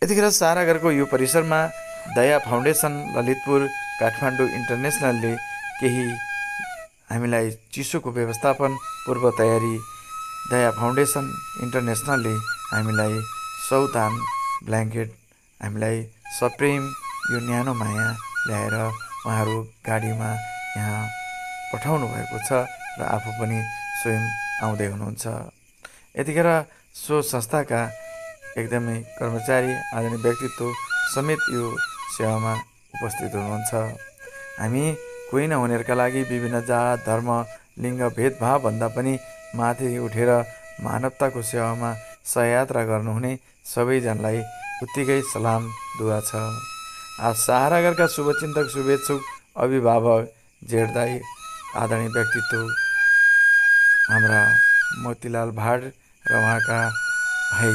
यतिखेर सहारागरको यो परिसरमा दया फाउन्डेसन ललितपुर काठमाडौँ इन्टरनेसनलले केही हामीलाई चिसोको व्यवस्थापन पूर्व तयारी दया फाउन्डेसन इन्टरनेसनलले हामीलाई सौतान ब्ल्याङ्केट हामीलाई सप्रेम यो न्यानो माया ल्याएर उहाँहरू गाडीमा यहाँ पठाउनु भएको छ र आफू पनि स्वयं आउँदै हुनुहुन्छ। यतिखेर सो संस्थाका एकदमै कर्मचारी आदरणीय व्यक्तित्व समेत यो सेवामा उपस्थित हुनुहुन्छ। हामी कोही नहुनेहरूका लागि विभिन्न जात धर्म लिङ्ग भेदभाव भन्दा पनि माथि उठेर मानवताको सेवामा सहयात्रा गर्नुहुने सबैजनालाई उत्तिकै सलाम दुआ छ। आज सहारागरका शुभचिन्तक शुभेच्छुक अभिभावक जेठदाई आदरणीय व्यक्तित्व हाम्रा मोतीलाल भाट र उहाँका भाइ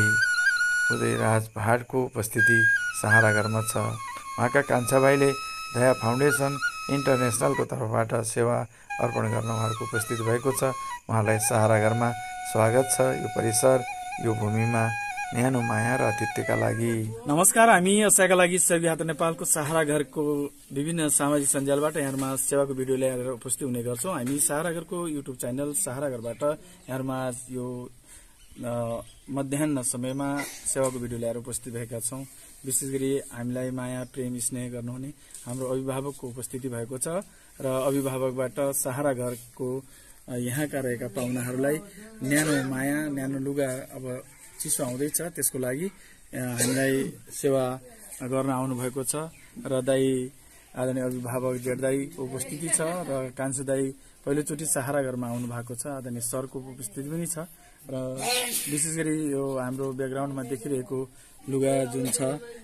उदयराज भाटको उपस्थिति सहारागरमा छ। उहाँका कान्छा भाइले दया फाउन्डेसन इन्टरनेसनलको तर्फबाट सेवा अर्पण गर्न उहाँहरूको उपस्थित भएको छ। उहाँलाई सहारागरमा स्वागत छ। यो परिसर यो भूमिमा न्यानो माया र आतिथ्यका लागि नमस्कार। हामी असयका लागि सहयोग यात्रा नेपालको सहारागरको विभिन्न सामाजिक सञ्जालबाट यहाँहरुमा सेवाको भिडियो ल्याएर उपस्थित हुने गर्छौं। हामी सहारागरको युट्युब च्यानल सहारागरबाट यहाँहरुमा यो मध्याह्न समयमा सेवाको भिडियो ल्याएर उपस्थित भएका छौं। विशेष गरी हामीलाई माया प्रेम स्नेह गर्नुहुने हाम्रो अभिभावकको उपस्थिति भएको छ र अभिभावकबाट सहारागरको यहाँका रहेका पाहुनाहरूलाई न्यानो माया न्यानो लुगा अब चिसो आउँदैछ त्यसको लागि हामीलाई सेवा गर्न आउनु भएको छ र दाई आदरणीय अभिभावक जेठदाईको उपस्थिति छ र कान्छो दाई पहिलोचोटि सहारागरमा आउनु भएको छ। आदरणीय सरको उपस्थिति पनि छ र विशेष गरी यो हाम्रो ब्याकग्राउन्डमा देखिरहेको लुगा जुन छ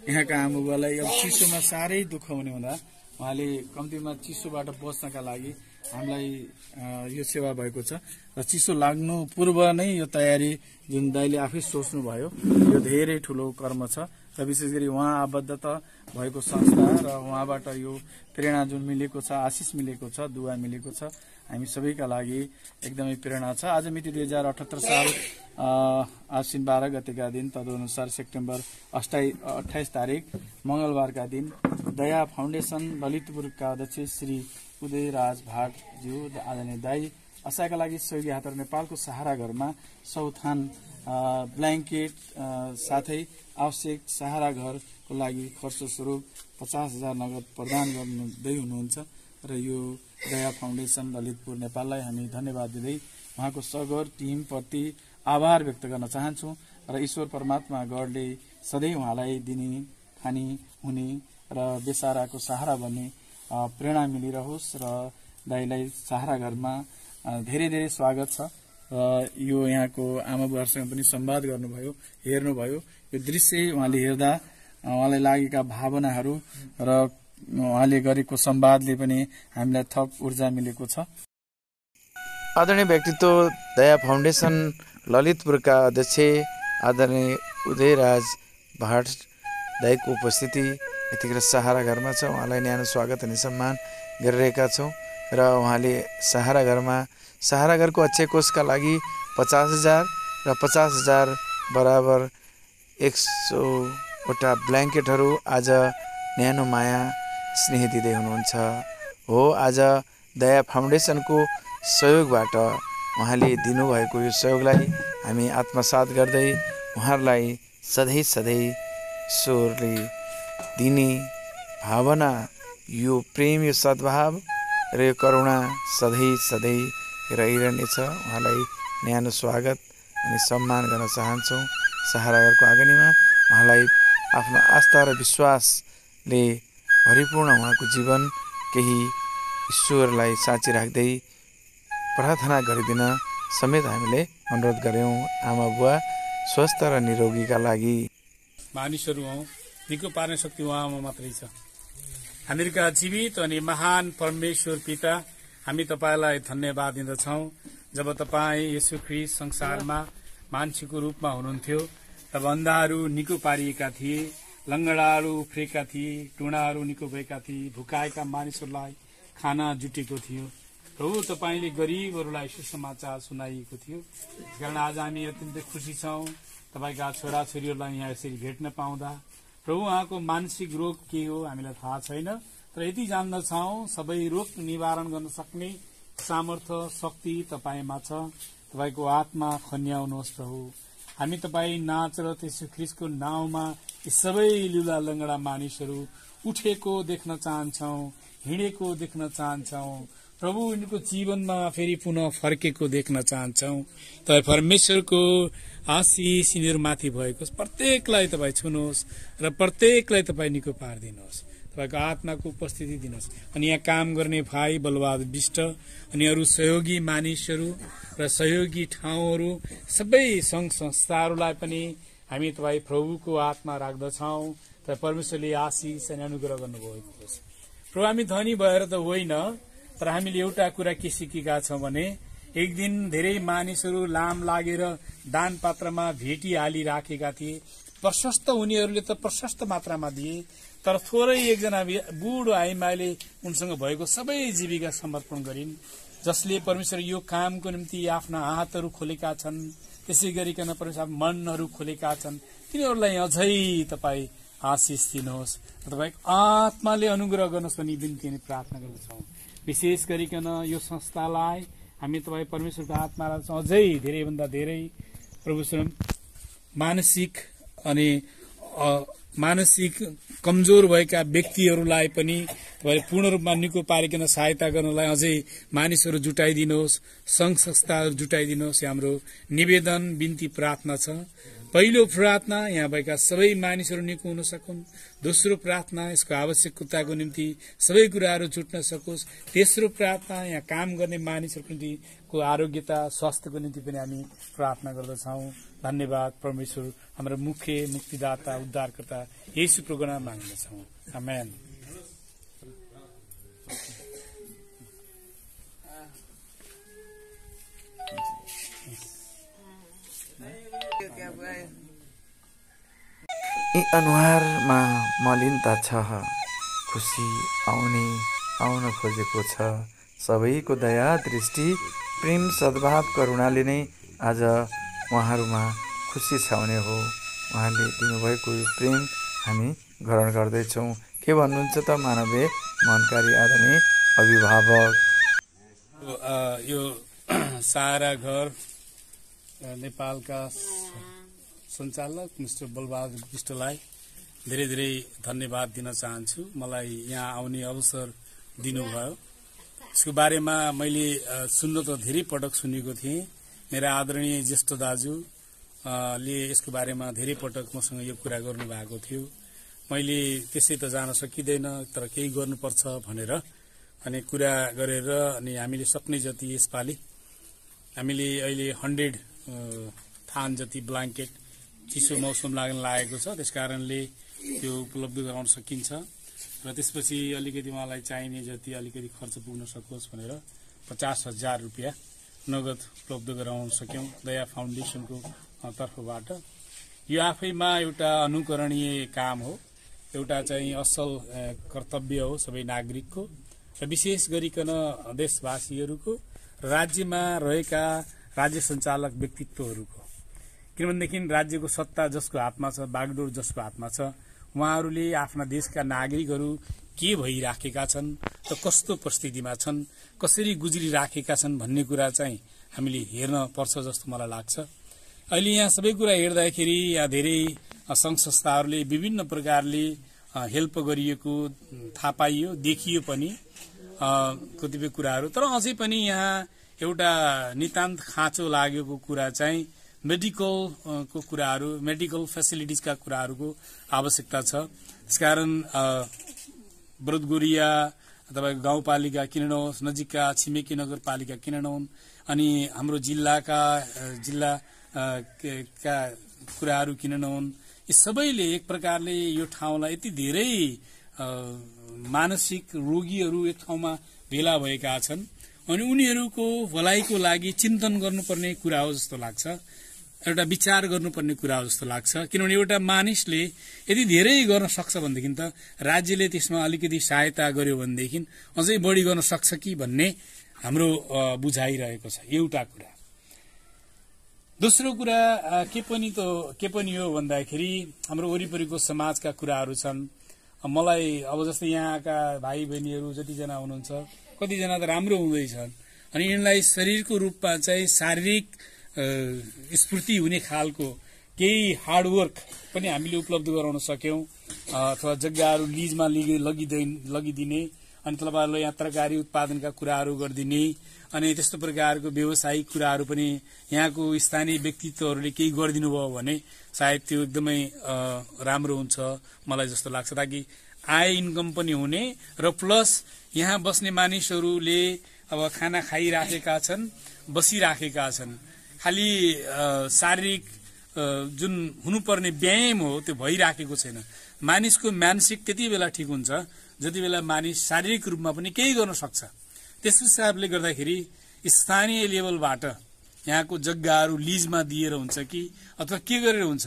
यहाँका आमाबुबालाई अब चिसोमा साह्रै दुःख हुने हुँदा उहाँले कम्तीमा चिसोबाट बच्नका लागि हामीलाई यो सेवा भएको छ र चिसो लाग्नु पूर्व नै यो तयारी जुन दाइले आफै सोच्नु भयो यो धेरै ठूलो कर्म छ र विशेष गरी उहाँ आबद्धता भएको संस्था र उहाँबाट यो प्रेरणा जुन मिलेको छ आशिष मिलेको छ दुआ मिलेको छ हामी सबैका लागि एकदमै प्रेरणा छ। आज मिति 2078 साल आश्विन 12 गतेका दिन तदनुसार सेप्टेम्बर 28 तारिक मंगलबारका दिन दया फाउन्डेसन ललितपुरका अध्यक्ष श्री उदयराज भाटज्यू आदरणीय दाई असयका लागि सहयोग यात्रा नेपालको सहारागरमा सौथान ब्ल्याङ्केट साथै आवश्यक सहारागरको लागि खर्च स्वरूप 50,000 नगद प्रदान गर्दै हुनुहुन्छ र यो दया फाउन्डेसन ललितपुर नेपाललाई हामी धन्यवाद दिँदै उहाँको सगर टिमप्रति आभार व्यक्त गर्न चाहन्छौं र ईश्वर परमात्मा गडले सधैँ उहाँलाई दिने खानी हुने र बेसाराको सहारा बन्ने प्रेरणा मिलिरहोस् र दाइलाई सहारागरमा धेरै धेरै स्वागत छ। यो यहाँको आमाबुवाहरूसँग पनि संवाद गर्नुभयो हेर्नुभयो यो दृश्य उहाँले हेर्दा उहाँलाई लागेका भावनाहरू र उहाँले गरेको संवादले पनि हामीलाई थप ऊर्जा मिलेको छ। आदरणीय व्यक्तित्व दया फाउन्डेसन ललितपुरका अध्यक्ष आदरणीय उदयराज भाट दाइको उपस्थिति यतिखेर सहारागरमा छ। उहाँलाई न्यानो स्वागत अनि सम्मान गरिरहेका छौं र उहाँले सहारागरको अक्षय कोषका लागि 50,000 र 50,000 बराबर 100 वटा ब्ल्याङ्केटहरू आज न्यानो माया स्नेह दिँदै हुनुहुन्छ। हो आज दया फाउन्डेसनको सहयोगबाट उहाँले दिनुभएको यो सहयोगलाई हामी आत्मसात गर्दै उहाँहरूलाई सधैँ सधैँ ईश्वरले दिने भावना यो प्रेम यो सद्भाव र यो करुणा सधैँ सधैँ रहिरहनेछ। उहाँलाई न्यानो स्वागत अनि सम्मान गर्न चाहन्छौँ। सहारागरको आँगनीमा उहाँलाई आफ्नो आस्था र विश्वासले भरिपूर्ण उहाँको जीवन केही ईश्वरलाई साँची राख्दै प्रार्थना गरिदिन समेत हामीले अनुरोध गर्यौं। आमा बुवा स्वस्थ र निरोगीका लागि मानिसहरू हौ निको पार्ने शक्ति उहाँमा मात्रै छ। हामीहरूका जीवित अनि महान परमेश्वर पिता हामी तपाईलाई धन्यवाद दिँदछौं। जब तपाई येशू ख्रीष्ट संसारमा मान्छेको रूपमा हुनुहुन्थ्यो तब अन्धाहरू निको पारिएका थिए, लंगडाहरू उफ्रेका थिए, टुणाहरू निको भएका थिए, भुकाएका मानिसहरूलाई खाना जुटेको थियो। प्रभु तपाईले गरीबहरूलाई सुसमाचार सुनाइएको थियो। कारण आज हामी अत्यन्तै खुसी छौं तपाईका छोराछोरीहरूलाई यहाँ यसरी भेट्न पाउँदा प्रभु उहाँको मानसिक रोग के हो हामीलाई थाहा छैन, तर यति जान्दछौं सबै रोग निवारण गर्न सक्ने सामर्थ्य शक्ति तपाईमा छ। तपाईको आत्मा खन्याउनुहोस् प्रभु। हामी तपाई नाच र त्यसो ख्रीष्टको नाउँमा यी सबै लुला लंगडा मानिसहरू उठेको देख्न चाहन्छौं, हिँडेको देख्न चाहन्छौं प्रभु। यिनको जीवनमा फेरि पुनः फर्केको देख्न चाहन्छौं। तपाईँ परमेश्वरको आशिष यिनीहरूमाथि भएको प्रत्येकलाई तपाईँ छुनुहोस् र प्रत्येकलाई तपाईँ निको पारिदिनुहोस्। तपाईको आत्माको उपस्थिति दिनुहोस्। अनि यहाँ काम गर्ने भाइ बलवाद विष्ट अनि अरू सहयोगी मानिसहरू र सहयोगी ठाउँहरू सबै संघ संस्थाहरूलाई पनि हामी तपाईँ प्रभुको आत्मा राख्दछौं। तपाईँ परमेश्वरले आशिष अनि अनुग्रह गर्नुभएको होस् प्रभु। हामी धनी भएर त होइन, तर हामीले एउटा कुरा के सिकेका छौं भने एक दिन धेरै मानिसहरू लाम लागेर दान पात्रमा भेटिहालिराखेका थिए। प्रशस्त उनीहरूले त प्रशस्त मात्रामा दिए, तर थोरै एकजना बुढो आइमाले उनसँग भएको सबै जीविका समर्पण गरिन्। जसले परमेश्वर यो कामको निम्ति आफ्ना हातहरू खोलेका छन्, त्यसै गरिकन परमेश्वर मनहरू खोलेका छन्, तिनीहरूलाई अझै तपाईँ आशिष दिनुहोस्। तपाईँ आत्माले अनुग्रह गर्नुहोस् भनी बिन्ती अनि प्रार्थना गर्दछौं। विशेष गरिकन यो संस्थालाई हामी तपाईँ परमेश्वरको आत्मा राख्छौं। अझै धेरैभन्दा धेरै प्रभु मानसिक कमजोर भएका व्यक्तिहरूलाई पनि तपाईँ पूर्ण रूपमा निको पारिकन सहायता गर्नलाई अझै मानिसहरू जुटाइदिनुहोस्, संघ संस्थाहरू जुटाइदिनुहोस्। हाम्रो निवेदन बिन्ती प्रार्थना छ। पहिलो प्रार्थना यहाँ भएका सबै मानिसहरू निको हुन सकुन्। दोस्रो प्रार्थना यसको आवश्यकताको निम्ति सबै कुराहरू जुट्न सकोस्। तेस्रो प्रार्थना यहाँ काम गर्ने मानिसहरूको निम्ति को आरोग्यता स्वास्थ्यको निम्ति पनि हामी प्रार्थना गर्दछौं। धन्यवाद परमेश्वर, हाम्रो मुख्य मुक्तिदाता उद्धारकर्ता येशू प्रभुको नाममा माग्दछौं। आमेन। यी अनुहारमा मलिनता छ, खुसी आउन खोजेको छ। सबैको दया दृष्टि प्रेम सद्भाव करुणाले नै आज उहाँहरूमा खुसी छाउने हो। उहाँले दिनुभएको यो प्रेम हामी ग्रहण गर्दैछौँ। के भन्नुहुन्छ त मानवीय मनकारी आदरणीय अभिभावक? यो सारा घर नेपालका सञ्चालक मिस्टर बलवाद विष्टलाई धेरै धेरै धन्यवाद दिन चाहन्छु। मलाई यहाँ आउने अवसर दिनुभयो। यसको बारेमा मैले सुन्न त धेरै पटक सुनेको थिएँ। मेरा आदरणीय ज्येष्ठ दाजु ले यसको बारेमा धेरै पटक मसँग यो कुरा गर्नुभएको थियो। मैले त्यसै त जान सकिँदैन, तर केही गर्नुपर्छ भनेर अनि कुरा गरेर अनि हामीले सक्ने जति यसपालि हामीले अहिले 100 थान जति ब्ल्याङ्केट चिसो मौसम लाग्न लागेको छ, त्यसकारणले त्यो उपलब्ध गराउन सकिन्छ। र त्यसपछि अलिकति मलाई चाहिने जति अलिकति खर्च पुग्न सकोस् भनेर 50,000 रुपियाँ नगद उपलब्ध गराउन सक्यौं दया फाउन्डेसनको तर्फबाट। यो आफैमा एउटा अनुकरणीय काम हो, एउटा चाहिँ असल कर्तव्य हो सबै नागरिकको र विशेष गरिकन देशवासीहरूको, राज्यमा रहेका राज्य सञ्चालक व्यक्तित्वहरूको। किनभनेदेखि राज्यको सत्ता जसको हातमा छ, बागडोर जसको हातमा छ, उहाँहरूले आफ्ना देशका नागरिकहरू के भइराखेका छन् र कस्तो परिस्थितिमा छन्, कसरी गुज्रिराखेका छन् भन्ने कुरा चाहिँ हामीले हेर्न पर्छ जस्तो मलाई लाग्छ। अहिले यहाँ सबै कुरा हेर्दाखेरि यहाँ धेरै संघ संस्थाहरूले विभिन्न प्रकारले हेल्प गरिएको थाहा पाइयो, देखियो पनि कतिपय कुराहरू। तर अझै पनि यहाँ एउटा नितान्त खाँचो लागेको कुरा चाहिँ मेडिकल को कुराहरू, मेडिकल फेसिलिटिजका कुराहरूको आवश्यकता छ। त्यसकारण ब्रतगोरिया तपाईको गाउँपालिका किन नहोस्, नजिकका छिमेकी नगरपालिका किन नहुन्, अनि हाम्रो जिल्लाका कुराहरू किन नहुन्, यी सबैले एक प्रकारले यो ठाउँलाई यति धेरै मानसिक रोगीहरू एक ठाउँमा भेला भएका छन् अनि उनीहरूको भलाइको लागि चिन्तन गर्नुपर्ने कुरा हो जस्तो लाग्छ, एउटा विचार गर्नुपर्ने कुरा हो जस्तो लाग्छ। किनभने एउटा मानिसले यदि धेरै गर्न सक्छ भनेदेखि त राज्यले त्यसमा अलिकति सहायता गर्यो भनेदेखि अझै बढी गर्न सक्छ कि भन्ने हाम्रो बुझाइरहेको छ। एउटा कुरा। दोस्रो कुरा के पनि हो भन्दाखेरि हाम्रो वरिपरिको समाजका कुराहरू छन्। मलाई अब जस्तै यहाँका भाइ बहिनीहरू जतिजना हुनुहुन्छ कतिजना त राम्रो हुँदैछन् अनि यिनलाई शरीरको रूपमा चाहिँ शारीरिक स्फूर्ति हुने खालको केही हार्डवर्क पनि हामीले उपलब्ध गराउन सक्यौं अथवा जग्गाहरू लिजमा लगिदिने अनि तपाईँहरूलाई यहाँ तरकारी उत्पादनका कुराहरू गरिदिने अनि त्यस्तो प्रकारको व्यवसायिक कुराहरू पनि यहाँको स्थानीय व्यक्तित्वहरूले केही गरिदिनु भयो भने सायद त्यो एकदमै राम्रो हुन्छ मलाई जस्तो लाग्छ, ताकि आय इन्कम पनि हुने र प्लस यहाँ बस्ने मानिसहरूले अब खाना खाइराखेका छन्, बसिराखेका छन्, खालि शारीरिक जुन हुनुपर्ने व्यायाम हो त्यो भइराखेको छैन। मानिसको मानसिक त्यति बेला ठिक हुन्छ जति बेला मानिस शारीरिक रूपमा पनि केही गर्न सक्छ। त्यस हिसाबले गर्दाखेरि स्थानीय लेभलबाट यहाँको जग्गाहरू लिजमा दिएर हुन्छ कि अथवा के गरेर हुन्छ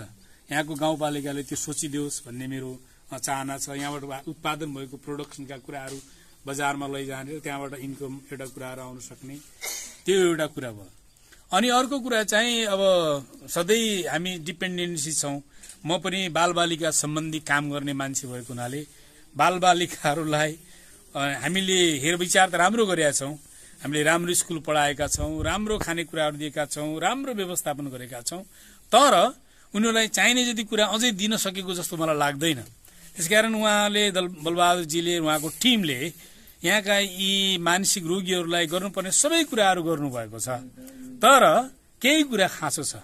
यहाँको गाउँपालिकाले त्यो सोचिदियोस् भन्ने मेरो चाहना छ। यहाँबाट उत्पादन भएको प्रोडक्सनका कुराहरू बजारमा लैजाने त्यहाँबाट इन्कम एउटा कुराहरू आउन सक्ने त्यो एउटा कुरा भयो। अनि अर्को कुरा चाहिँ अब सधैँ हामी डिपेन्डेन्सी छौं। म पनि बालबालिका सम्बन्धी काम गर्ने मान्छे भएको हुनाले बालबालिकाहरूलाई हामीले हेरविचार त राम्रो गरेका छौं, हामीले राम्रो स्कुल पढाएका छौं, राम्रो खानेकुराहरू दिएका छौं, राम्रो व्यवस्थापन गरेका छौं, तर उनीहरूलाई चाहिने जति कुरा अझै दिन सकेको जस्तो मलाई लाग्दैन। त्यसकारण उहाँले बलबहादुरजीले उहाँको टिमले यहाँका यी मानसिक रोगीहरूलाई गर्नुपर्ने सबै कुराहरू गर्नुभएको छ। तर केही कुरा खाँचो छ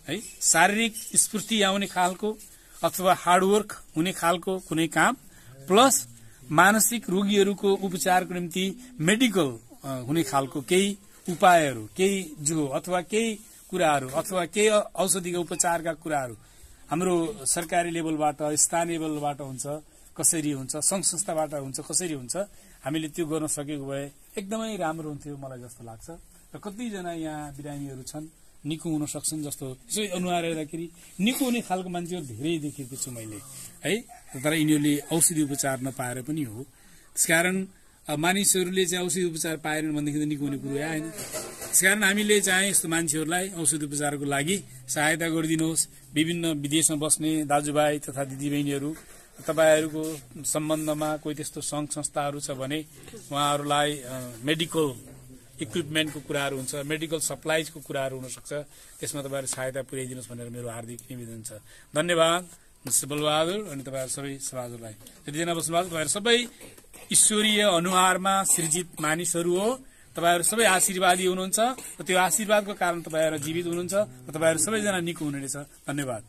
है, शारीरिक स्फूर्ति आउने खालको अथवा हार्डवर्क हुने खालको कुनै काम प्लस मानसिक रोगीहरूको उपचारको निम्ति मेडिकल हुने खालको केही उपायहरू केही जो अथवा केही कुराहरू अथवा केही औषधिको उपचारका कुराहरू हाम्रो सरकारी लेभलबाट स्थानीय लेभलबाट हुन्छ कसरी हुन्छ, संघ संस्थाबाट हुन्छ कसरी हुन्छ, हामीले त्यो गर्न सकेको भए एकदमै राम्रो हुन्थ्यो मलाई जस्तो लाग्छ। र कतिजना यहाँ बिरामीहरू छन् निको हुन सक्छन् जस्तो यसै अनुहार हेर्दाखेरि निको हुने खालको मान्छेहरू धेरै देखेको छु मैले है, तर यिनीहरूले औषधि उपचार नपाएर पनि हो। त्यसकारण मानिसहरूले चाहिँ औषधि उपचार पाएनन् भनेदेखि त निको हुने कुरो आएन। त्यसकारण हामीले चाहिँ यस्तो मान्छेहरूलाई औषधि उपचारको लागि सहायता गरिदिनुहोस्। विभिन्न विदेशमा बस्ने दाजुभाइ तथा दिदीबहिनीहरू तपाईहरूको सम्बन्धमा कोही त्यस्तो संघ संस्थाहरू छ भने उहाँहरूलाई मेडिकल इक्विपमेन्टको कुराहरू हुन्छ, मेडिकल सप्लाइजको कुराहरू हुन सक्छ, त्यसमा तपाईहरु सहायता पुर्याइदिनुहोस् भनेर मेरो हार्दिक निवेदन छ। धन्यवाद मिस्टर बलबहादुर अनि तपाईहरु सबै सभासदलाई। यतिजना बस्नुभएको तपाईहरु सबै ईश्वरीय अनुहारमा सृजित मानिसहरू हो। तपाईहरु सबै आशीर्वादी हुनुहुन्छ र त्यो आशीर्वादको कारण तपाईहरु जीवित हुनुहुन्छ र तपाईहरु सबैजना निको हुनुहुनेछ। धन्यवाद।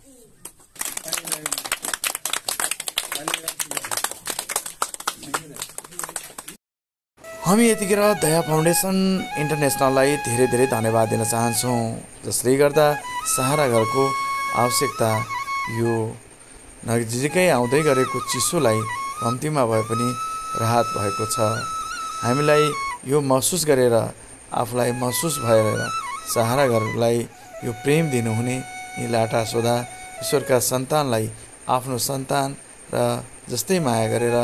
हामी यतिखेर दया फाउन्डेसन इन्टरनेसनललाई धेरै धेरै धन्यवाद दिन चाहन्छौँ, जसले गर्दा सहारा घरको आवश्यकता यो नजिकै आउँदै गरेको चिसोलाई कम्तीमा भए पनि राहत भएको छ। हामीलाई यो महसुस गरेर आफूलाई महसुस भएर सहारा घरलाई यो प्रेम दिनुहुने यी लाटा सोधा ईश्वरका सन्तानलाई आफ्नो सन्तान र जस्तै माया गरेर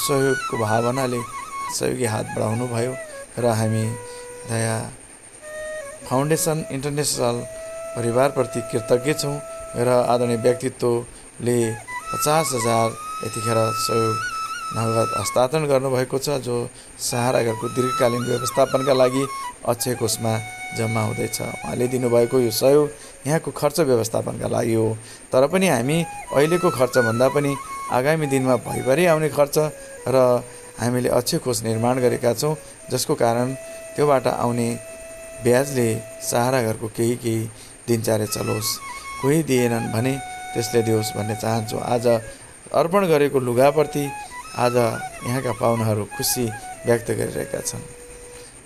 सहयोगको भावनाले सहयोगी हात बढाउनु भयो र हामी दया फाउन्डेसन इन्टरनेसनल परिवारप्रति कृतज्ञ छौँ र आदरणीय व्यक्तित्वले 50,000 यतिखेर सहयोग नगद हस्तान्तरण गर्नुभएको छ, जो सहारा घरको दीर्घकालीन व्यवस्थापनका लागि अक्षय कोषमा जम्मा हुँदैछ। उहाँले दिनुभएको यो सहयोग यहाँको खर्च व्यवस्थापनका लागि हो, तर पनि हामी अहिलेको खर्चभन्दा पनि आगामी दिनमा भइभरि आउने खर्च र हामीले अक्षय कोष निर्माण गरेका छौँ, जसको कारण त्योबाट आउने ब्याजले सहारा घरको केही दिनचर्या चलोस्। कोही दिएनन् भने त्यसले दियोस् भन्ने चाहन्छु। आज अर्पण गरेको लुगाप्रति आज यहाँका पाहुनाहरू खुसी व्यक्त गरिरहेका छन्।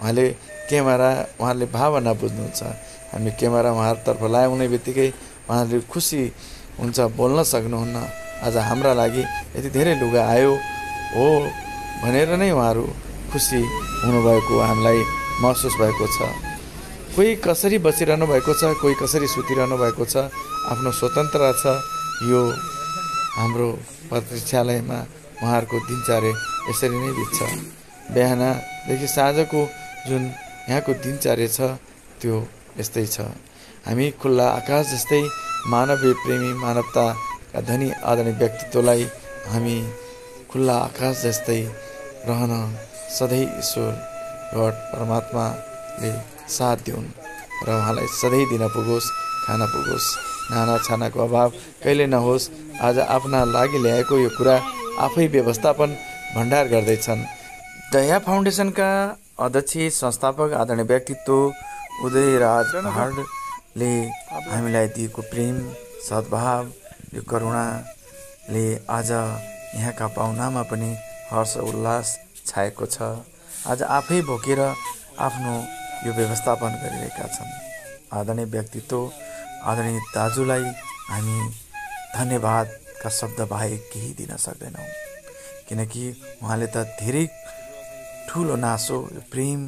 उहाँले भावना बुझ्नुहुन्छ। हामी क्यामेरा उहाँहरूतर्फ लगाउने बित्तिकै उहाँहरूले खुसी हुन्छ, बोल्न सक्नुहुन्न। आज हाम्रा लागि यति धेरै लुगा आयो हो भनेर नै उहाँहरू खुसी हुनुभएको हामीलाई महसुस भएको छ। कोही कसरी बसिरहनु भएको छ, कोही कसरी सुतिरहनु भएको छ, आफ्नो स्वतन्त्रता छ। यो हाम्रो प्रतीक्षालयमा उहाँहरूको दिनचर्या यसरी नै बित्छ। बिहानदेखि साँझको जुन यहाँको दिनचर्या छ त्यो यस्तै छ। हामी खुल्ला आकाश जस्तै मानवीय प्रेमी मानवताका धनी आदरणीय व्यक्तित्वलाई हामी खुल्ला आकाश जस्तै रहन सधैँ ईश्वर गड परमात्माले साथ दिउन् र उहाँलाई सधैँ दिन पुगोस्, खान पुगोस्, नाना छानाको अभाव कहिले नहोस्। आज आफ्ना लागि ल्याएको यो कुरा आफै व्यवस्थापन भण्डार गर्दैछन्। दया फाउन्डेसनका अध्यक्ष संस्थापक आदरणीय व्यक्तित्व उदयराज पहाडले हामीलाई दिएको प्रेम, सद्भाव, यो करुणाले आज यहाँका पाहुनामा पनि हर्ष उल्लास छाएको छ। आज आफै भोकेर आफ्नो यो व्यवस्थापन गरिरहेका छन्। आदरणीय व्यक्तित्व आदरणीय दाजुलाई हामी धन्यवादका शब्द बाहेक केही दिन सक्दैनौँ, किनकि उहाँले त धेरै ठुलो नासो, प्रेम,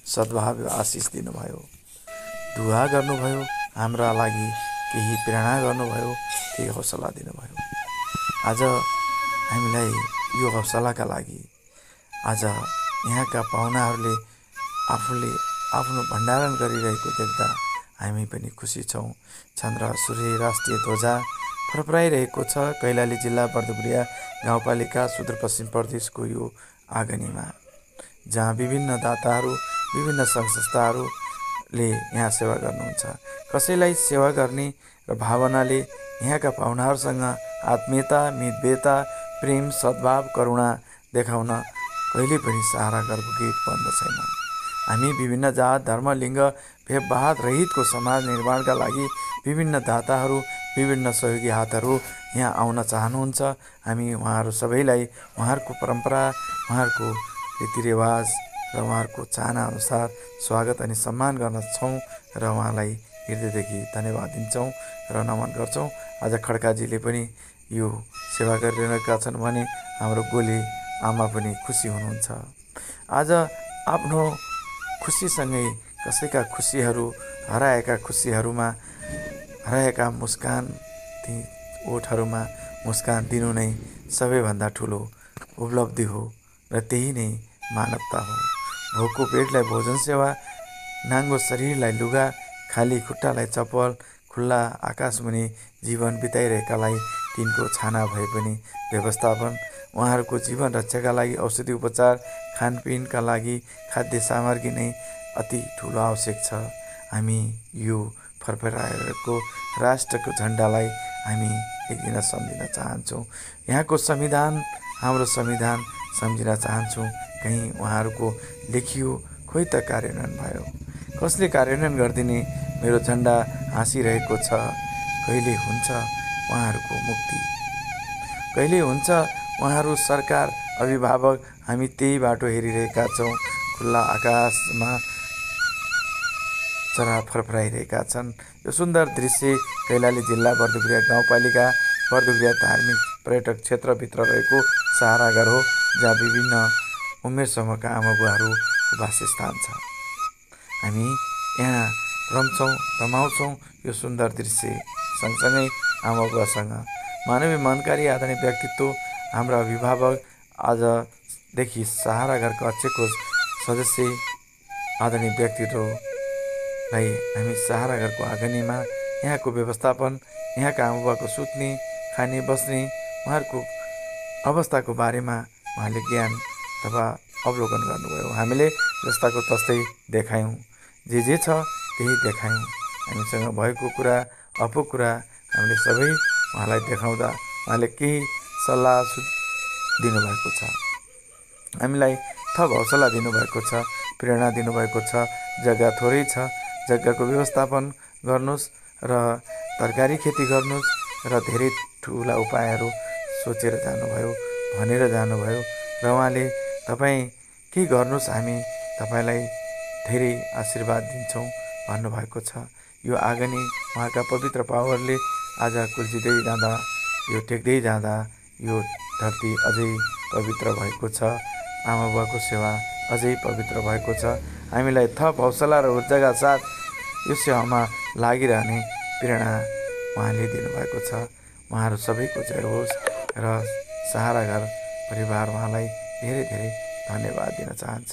सद्भाव, आशिष दिनुभयो, दुआ गर्नुभयो, हाम्रा लागि केही प्रेरणा गर्नुभयो, केही हौसला दिनुभयो। आज हामीलाई यो हौसलाका लागि आज यहाँका पाहुनाहरूले आफूले आफ्नो भण्डारण गरिरहेको देख्दा हामी पनि खुसी छौँ। चन्द्र सूर्य राष्ट्रिय ध्वजा फरफराइरहेको छ कैलाली जिल्ला बर्दुगुरिया गाउँपालिका सुदूरपश्चिम प्रदेशको यो आँगनीमा, जहाँ विभिन्न दाताहरू, विभिन्न सङ्घ संस्थाहरूले यहाँ सेवा गर्नुहुन्छ। कसैलाई सेवा गर्ने र भावनाले यहाँका पाहुनाहरूसँग आत्मीयता, मितव्ययता, प्रेम, सद्भाव, करुणा देखाउन कहिले पनि सहारा घरको गेट बन्द छैन। हामी विभिन्न जात, धर्म, लिङ्ग, भेदभाव रहितको समाज निर्माणका लागि विभिन्न दाताहरू, विभिन्न सहयोगी हातहरू यहाँ आउन चाहनुहुन्छ। हामी उहाँहरू सबैलाई उहाँहरूको परम्परा, उहाँहरूको रीतिरिवाज र उहाँहरूको चाहना अनुसार स्वागत अनि सम्मान गर्दछौँ र उहाँलाई हृदयदेखि धन्यवाद दिन्छौँ र नमन गर्छौँ। आज खड्काजीले पनि यो सेवा गरिरहेका छन् भने हाम्रो गोले आमा पनि खुसी हुनुहुन्छ। आज आफ्नो खुसीसँगै कसैका खुसीहरू, हराएका खुसीहरूमा हराएका मुस्कान, ती ओठहरूमा मुस्कान दिनु नै सबैभन्दा ठुलो उपलब्धि हो र त्यही नै मानवता हो। भोको पेटलाई भोजन सेवा, नाङ्गो शरीरलाई लुगा, खाली खुट्टालाई चप्पल, खुल्ला आकाशमुनि जीवन बिताइरहेकालाई तिनको छाना भए पनि व्यवस्थापन, उहाँहरूको जीवन रक्षाका लागि औषधि उपचार, खानपिनका लागि खाद्य सामग्री नै अति ठुलो आवश्यक छ। हामी यो फरफराएको राष्ट्रको झन्डालाई हामी एक दिन सम्झिन चाहन्छौँ। यहाँको संविधान, हाम्रो संविधान सम्झिन चाहन्छौँ। कहीँ उहाँहरूको लेखियो, खोइ त कार्यान्वयन भयो, कसले कार्यान्वयन गरिदिने? मेरो झन्डा हाँसिरहेको छ। कहिले हुन्छ उहाँहरूको मुक्ति? कहिले हुन्छ उहाँहरू सरकार, अभिभावक? हामी त्यही बाटो हेरिरहेका छौँ। खुल्ला आकाशमा चरा फरफराइरहेका छन्। यो सुन्दर दृश्य कैलाली जिल्ला बर्दुगुरिया गाउँपालिका बर्दुगुरिया धार्मिक पर्यटक क्षेत्रभित्र रहेको सहारा घर हो, जहाँ विभिन्न उमेर समूहका आमाबुवाहरूको वासस्थान छ। हामी यहाँ रम्छौँ, रमाउँछौँ यो सुन्दर दृश्य सँगसँगै आमाबुवासँग। मानवीय मनकारी आदरणीय व्यक्तित्व हाम्रा अभिभावक, आजदेखि सहारा घरका अध्यक्षको सदस्य आदरणीय व्यक्तित्वलाई हामी सहारा घरको आँगनीमा यहाँको व्यवस्थापन, यहाँका आमाबुवाको सुत्ने, खाने, बस्ने, उहाँहरूको अवस्थाको बारेमा उहाँले ज्ञान अथवा अवलोकन गर्नुभयो। हामीले जस्ताको तस्तै देखायौँ, जे छ त्यही देखायौँ। हामीसँग भएको कुरा, अपुग कुरा हामीले सबै उहाँलाई देखाउँदा उहाँले केही सल्लाह दिनुभएको छ, हामीलाई थप हौसला दिनुभएको छ, प्रेरणा दिनुभएको छ। जग्गा थोरै छ, जग्गाको व्यवस्थापन गर्नुहोस् र तरकारी खेती गर्नुहोस् र धेरै ठुला उपायहरू सोचेर जानुभयो, भनेर जानुभयो र उहाँले तपाईँ के गर्नुहोस्, हामी तपाईँलाई धेरै आशीर्वाद दिन्छौँ भन्नुभएको छ। यो आँगनी उहाँका पवित्र पावरले आज कुल्चिँदै जाँदा, यो टेक्दै जाँदा यो धरती अझै पवित्र भएको छ। आमाबुवाको सेवा अझै पवित्र भएको छ। हामीलाई थप हौसला र ऊर्जाका साथ यो सेवामा लागिरहने प्रेरणा उहाँले दिनुभएको छ। उहाँहरू सबैको जय होस् र सहारा घर परिवार उहाँलाई धेरै धेरै धन्यवाद दिन चाहन्छ।